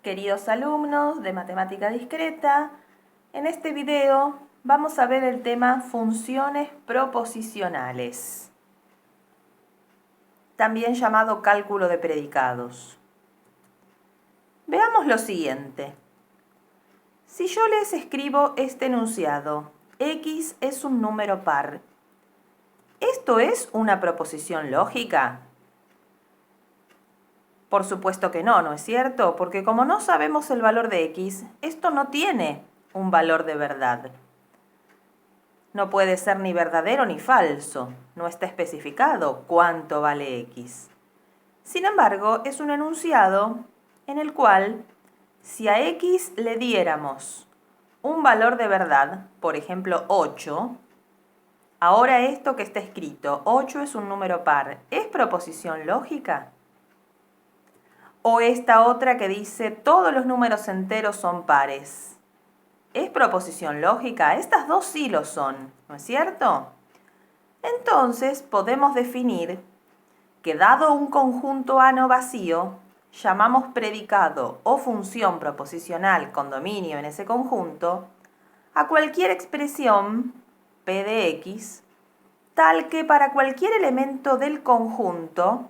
Queridos alumnos de Matemática Discreta, en este video vamos a ver el tema funciones proposicionales, también llamado cálculo de predicados. Veamos lo siguiente. Si yo les escribo este enunciado, x es un número par, ¿esto es una proposición lógica? Por supuesto que no, ¿no es cierto? Porque como no sabemos el valor de x, esto no tiene un valor de verdad. No puede ser ni verdadero ni falso. No está especificado cuánto vale x. Sin embargo, es un enunciado en el cual, si a x le diéramos un valor de verdad, por ejemplo 8, ahora esto que está escrito, 8 es un número par, ¿es proposición lógica? O esta otra que dice todos los números enteros son pares. ¿Es proposición lógica? Estas dos sí lo son, ¿no es cierto? Entonces podemos definir que dado un conjunto A no vacío, llamamos predicado o función proposicional con dominio en ese conjunto a cualquier expresión P de x, tal que para cualquier elemento del conjunto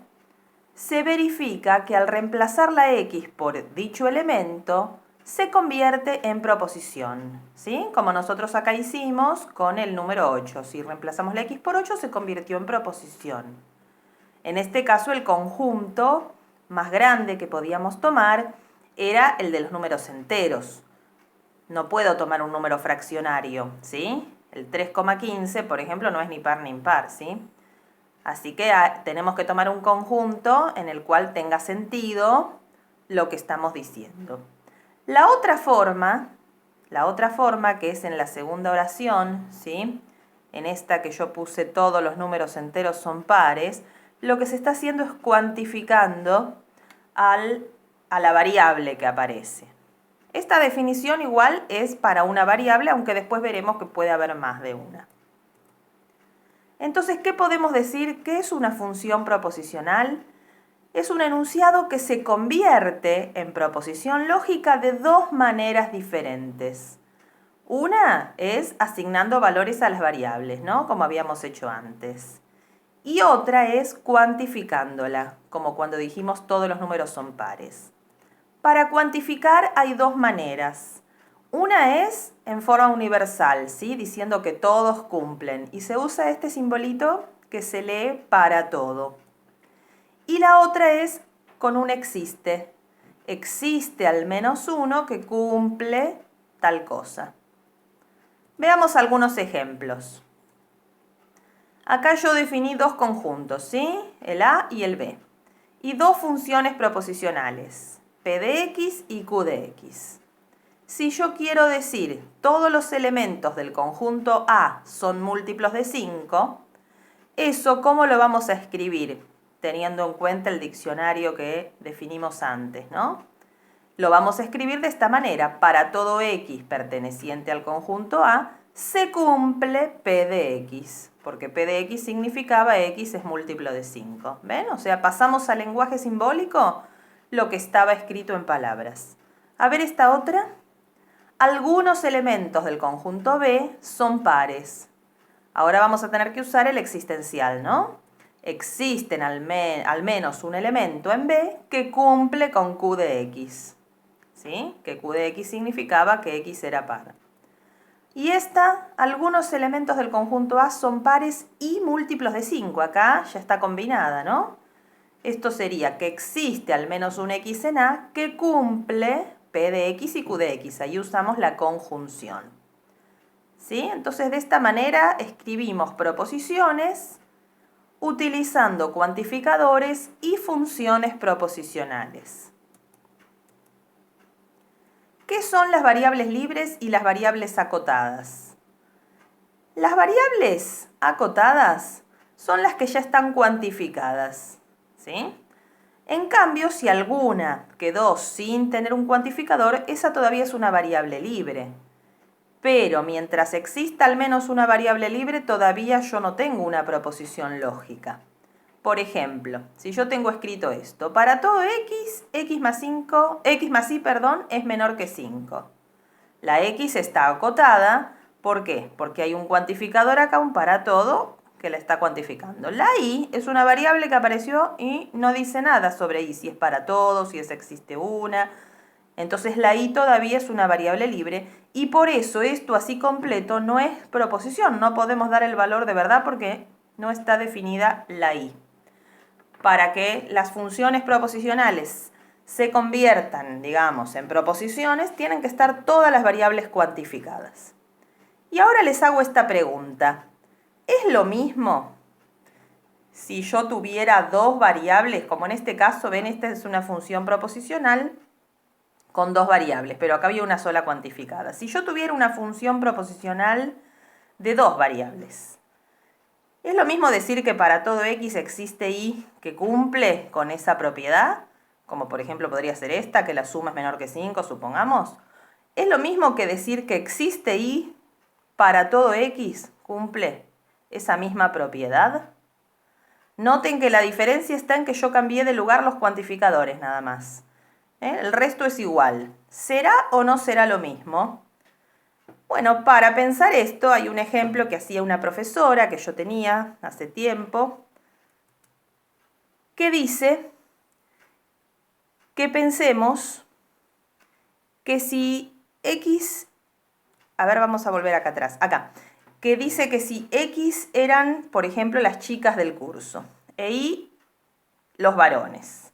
se verifica que al reemplazar la x por dicho elemento, se convierte en proposición, ¿sí? Como nosotros acá hicimos con el número 8. Si reemplazamos la x por 8, se convirtió en proposición. En este caso, el conjunto más grande que podíamos tomar era el de los números enteros. No puedo tomar un número fraccionario, ¿sí? El 3,15, por ejemplo, no es ni par ni impar, ¿sí? Así que tenemos que tomar un conjunto en el cual tenga sentido lo que estamos diciendo. La otra forma que es en la segunda oración, ¿sí? En esta que yo puse todos los números enteros son pares, lo que se está haciendo es cuantificando a la variable que aparece. Esta definición igual es para una variable, aunque después veremos que puede haber más de una. Entonces, ¿qué podemos decir? ¿Qué es una función proposicional? Es un enunciado que se convierte en proposición lógica de dos maneras diferentes. Una es asignando valores a las variables, ¿no? Como habíamos hecho antes. Y otra es cuantificándola, como cuando dijimos todos los números son pares. Para cuantificar hay dos maneras. Una es en forma universal, ¿sí? Diciendo que todos cumplen. Y se usa este simbolito que se lee para todo. Y la otra es con un existe. Existe al menos uno que cumple tal cosa. Veamos algunos ejemplos. Acá yo definí dos conjuntos, ¿sí? El A y el B. Y dos funciones proposicionales, P de x y Q de x. Si yo quiero decir todos los elementos del conjunto A son múltiplos de 5, ¿eso cómo lo vamos a escribir? Teniendo en cuenta el diccionario que definimos antes, ¿no? Lo vamos a escribir de esta manera. Para todo x perteneciente al conjunto A, se cumple P de x, porque P de x significaba x es múltiplo de 5. ¿Ven? O sea, pasamos al lenguaje simbólico lo que estaba escrito en palabras. A ver esta otra. Algunos elementos del conjunto B son pares. Ahora vamos a tener que usar el existencial, ¿no? Existen al menos un elemento en B que cumple con Q de X. ¿Sí? Que Q de X significaba que X era par. Y algunos elementos del conjunto A son pares y múltiplos de 5. Acá ya está combinada, ¿no? Esto sería que existe al menos un X en A que cumple P de x y Q de x. Ahí usamos la conjunción. ¿Sí? Entonces, de esta manera escribimos proposiciones utilizando cuantificadores y funciones proposicionales. ¿Qué son las variables libres y las variables acotadas? Las variables acotadas son las que ya están cuantificadas, ¿sí? En cambio, si alguna quedó sin tener un cuantificador, esa todavía es una variable libre. Pero mientras exista al menos una variable libre, todavía yo no tengo una proposición lógica. Por ejemplo, si yo tengo escrito esto, para todo x más y, es menor que 5. La x está acotada, ¿por qué? Porque hay un cuantificador acá, un para todo, que la está cuantificando. La y es una variable que apareció y no dice nada sobre y, si es para todo, si existe una. Entonces la y todavía es una variable libre y por eso esto así completo no es proposición. No podemos dar el valor de verdad porque no está definida la y. Para que las funciones proposicionales se conviertan, digamos, en proposiciones, tienen que estar todas las variables cuantificadas. Y ahora les hago esta pregunta. ¿Es lo mismo si yo tuviera dos variables? Como en este caso, ven, esta es una función proposicional con dos variables, pero acá había una sola cuantificada. Si yo tuviera una función proposicional de dos variables, ¿es lo mismo decir que para todo x existe y que cumple con esa propiedad? Como por ejemplo podría ser esta, que la suma es menor que 5, supongamos. ¿Es lo mismo que decir que existe y para todo x cumple esa misma propiedad? Noten que la diferencia está en que yo cambié de lugar los cuantificadores nada más. El resto es igual. ¿Será o no será lo mismo? Bueno, para pensar esto hay un ejemplo que hacía una profesora que yo tenía hace tiempo, que dice que pensemos que si x, a ver, vamos a volver acá atrás, acá, que dice que si x eran, por ejemplo, las chicas del curso e y los varones.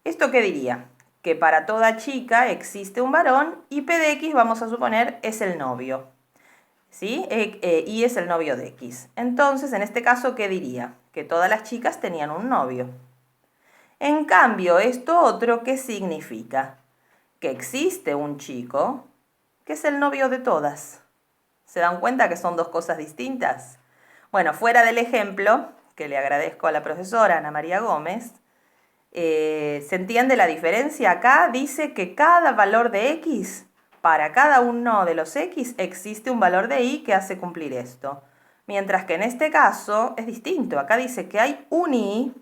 ¿Esto qué diría? Que para toda chica existe un varón y P de X, vamos a suponer, es el novio. ¿Sí? Y es el novio de X. Entonces, en este caso, ¿qué diría? Que todas las chicas tenían un novio. En cambio, esto otro, ¿qué significa? Que existe un chico que es el novio de todas. ¿Se dan cuenta que son dos cosas distintas? Bueno, fuera del ejemplo, que le agradezco a la profesora Ana María Gómez, ¿se entiende la diferencia? Acá dice que cada valor de x, para cada uno de los x, existe un valor de y que hace cumplir esto. Mientras que en este caso es distinto. Acá dice que hay un y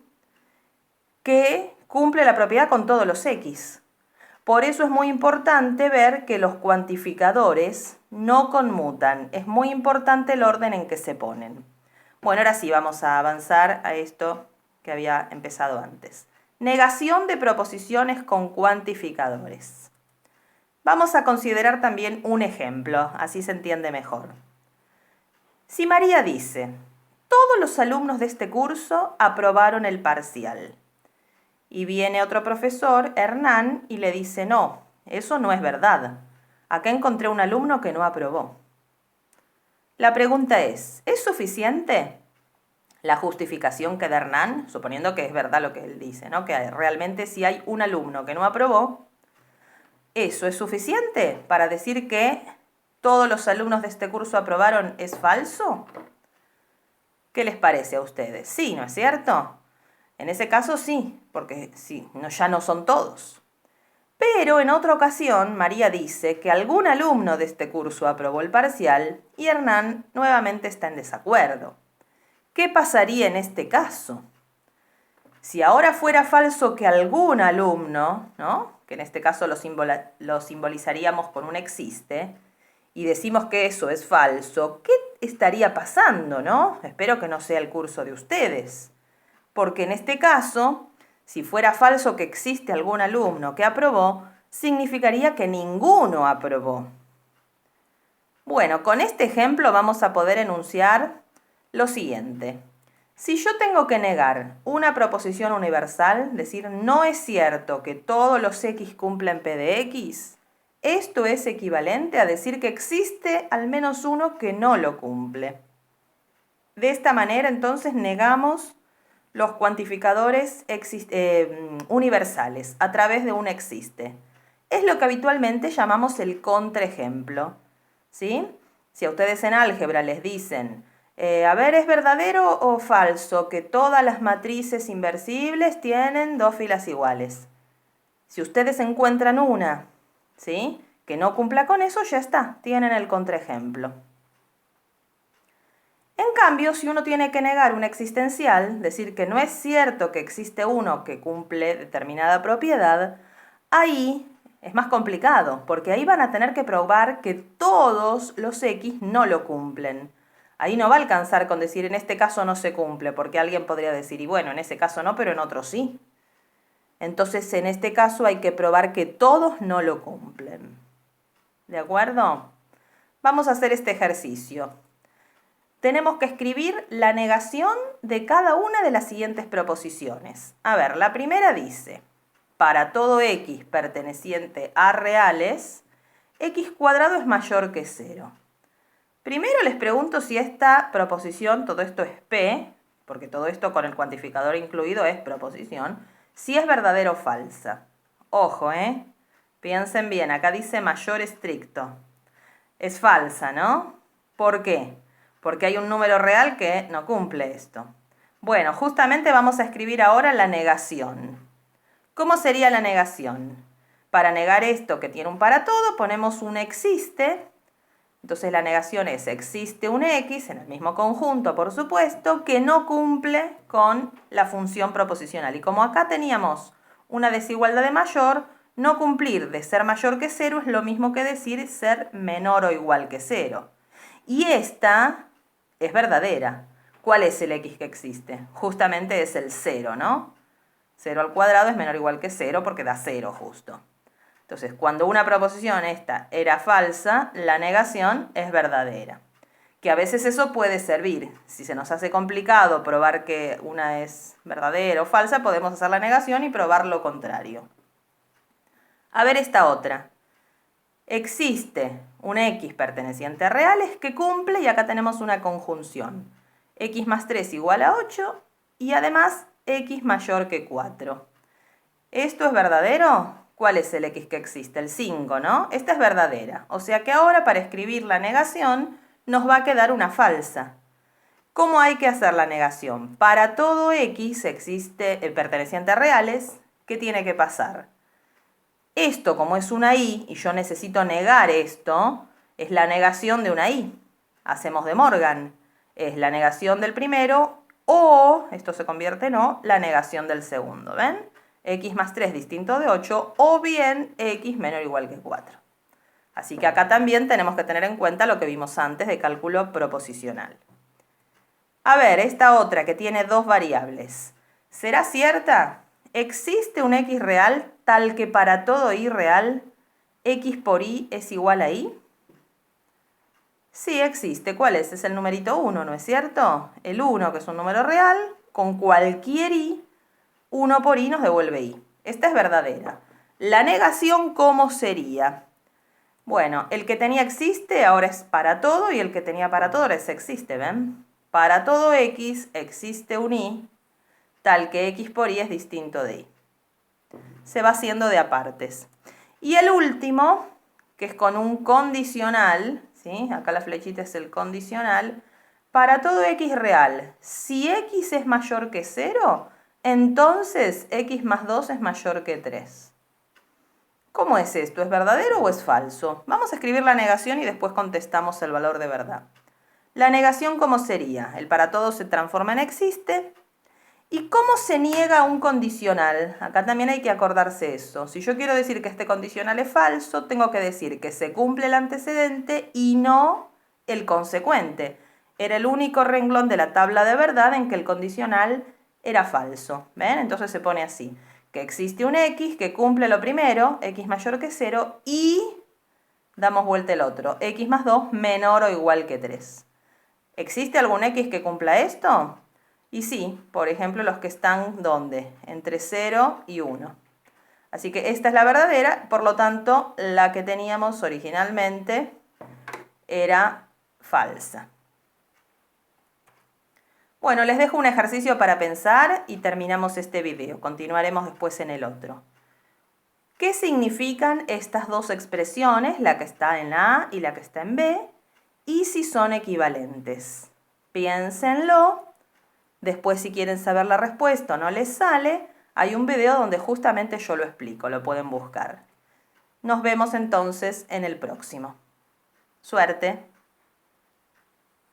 que cumple la propiedad con todos los x. Por eso es muy importante ver que los cuantificadores no conmutan. Es muy importante el orden en que se ponen. Bueno, ahora sí vamos a avanzar a esto que había empezado antes. Negación de proposiciones con cuantificadores. Vamos a considerar también un ejemplo, así se entiende mejor. Si María dice, todos los alumnos de este curso aprobaron el parcial. Y viene otro profesor, Hernán, y le dice, no, eso no es verdad. Acá encontré un alumno que no aprobó. La pregunta ¿es suficiente la justificación que da Hernán, suponiendo que es verdad lo que él dice, ¿no? Que realmente si hay un alumno que no aprobó, ¿eso es suficiente para decir que todos los alumnos de este curso aprobaron es falso? ¿Qué les parece a ustedes? Sí, ¿no es cierto? En ese caso sí, porque sí, no, ya no son todos. Pero en otra ocasión María dice que algún alumno de este curso aprobó el parcial y Hernán nuevamente está en desacuerdo. ¿Qué pasaría en este caso? Si ahora fuera falso que algún alumno, ¿no? Que en este caso lo simbolizaríamos con un existe, y decimos que eso es falso, ¿qué estaría pasando, no? Espero que no sea el curso de ustedes. Porque en este caso, si fuera falso que existe algún alumno que aprobó, significaría que ninguno aprobó. Bueno, con este ejemplo vamos a poder enunciar lo siguiente. Si yo tengo que negar una proposición universal, decir no es cierto que todos los x cumplen P de X, esto es equivalente a decir que existe al menos uno que no lo cumple. De esta manera, entonces, negamos los cuantificadores universales a través de un existe. Es lo que habitualmente llamamos el contraejemplo. ¿Sí? Si a ustedes en álgebra les dicen, a ver, ¿es verdadero o falso que todas las matrices inversibles tienen dos filas iguales? Si ustedes encuentran una, ¿sí?, que no cumpla con eso, ya está, tienen el contraejemplo. En cambio, si uno tiene que negar una existencial, decir que no es cierto que existe uno que cumple determinada propiedad, ahí es más complicado, porque ahí van a tener que probar que todos los X no lo cumplen. Ahí no va a alcanzar con decir en este caso no se cumple, porque alguien podría decir, y bueno, en ese caso no, pero en otro sí. Entonces, en este caso hay que probar que todos no lo cumplen. ¿De acuerdo? Vamos a hacer este ejercicio. Tenemos que escribir la negación de cada una de las siguientes proposiciones. A ver, la primera dice, para todo x perteneciente a reales, x cuadrado es mayor que 0. Primero les pregunto si esta proposición, todo esto es P, porque todo esto con el cuantificador incluido es proposición, si es verdadera o falsa. Ojo, piensen bien, acá dice mayor estricto. Es falsa, ¿no? ¿Por qué? Porque hay un número real que no cumple esto. Bueno, justamente vamos a escribir ahora la negación. ¿Cómo sería la negación? Para negar esto que tiene un para todo, ponemos un existe. Entonces la negación es existe un x, en el mismo conjunto, por supuesto, que no cumple con la función proposicional. Y como acá teníamos una desigualdad de mayor, no cumplir de ser mayor que 0 es lo mismo que decir ser menor o igual que 0. Y esta es verdadera. ¿Cuál es el x que existe? Justamente es el 0, ¿no? 0 al cuadrado es menor o igual que 0 porque da 0 justo. Entonces, cuando una proposición esta era falsa, la negación es verdadera. Que a veces eso puede servir. Si se nos hace complicado probar que una es verdadera o falsa, podemos hacer la negación y probar lo contrario. A ver esta otra. Existe un x perteneciente a reales que cumple, y acá tenemos una conjunción. X más 3 igual a 8 y además x mayor que 4. ¿Esto es verdadero? ¿Cuál es el x que existe? El 5, ¿no? Esta es verdadera. O sea que ahora para escribir la negación nos va a quedar una falsa. ¿Cómo hay que hacer la negación? Para todo x existe perteneciente a reales, ¿qué tiene que pasar? Esto, como es una y yo necesito negar esto, es la negación de una y. Hacemos de Morgan. Es la negación del primero o, esto se convierte en o, la negación del segundo. ¿Ven? X más 3 distinto de 8 o bien x menor o igual que 4. Así que acá también tenemos que tener en cuenta lo que vimos antes de cálculo proposicional. A ver, esta otra que tiene dos variables. ¿Será cierta? ¿Existe un x real tal que para todo y real x por y es igual a y? Sí, existe. ¿Cuál es? Es el numerito 1, ¿no es cierto? El 1, que es un número real, con cualquier y, 1 por y nos devuelve y. Esta es verdadera. La negación, ¿cómo sería? Bueno, el que tenía existe ahora es para todo y el que tenía para todo ahora es existe, ¿ven? Para todo x existe un y, tal que x por y es distinto de y. Se va haciendo de apartes. Y el último, que es con un condicional, ¿sí? Acá la flechita es el condicional, para todo x real, si x es mayor que 0, entonces x más 2 es mayor que 3. ¿Cómo es esto? ¿Es verdadero o es falso? Vamos a escribir la negación y después contestamos el valor de verdad. La negación, ¿cómo sería? El para todo se transforma en existe. ¿Y cómo se niega un condicional? Acá también hay que acordarse eso. Si yo quiero decir que este condicional es falso, tengo que decir que se cumple el antecedente y no el consecuente. Era el único renglón de la tabla de verdad en que el condicional era falso. ¿Ven? Entonces se pone así. Que existe un x que cumple lo primero, x mayor que 0, y damos vuelta el otro, x más 2 menor o igual que 3. ¿Existe algún x que cumpla esto? Y sí, por ejemplo, los que están, ¿dónde? Entre 0 y 1. Así que esta es la verdadera, por lo tanto, la que teníamos originalmente era falsa. Bueno, les dejo un ejercicio para pensar y terminamos este video. Continuaremos después en el otro. ¿Qué significan estas dos expresiones, la que está en la A y la que está en B? Y si son equivalentes. Piénsenlo. Después, si quieren saber la respuesta o no les sale, hay un video donde justamente yo lo explico, lo pueden buscar. Nos vemos entonces en el próximo. Suerte.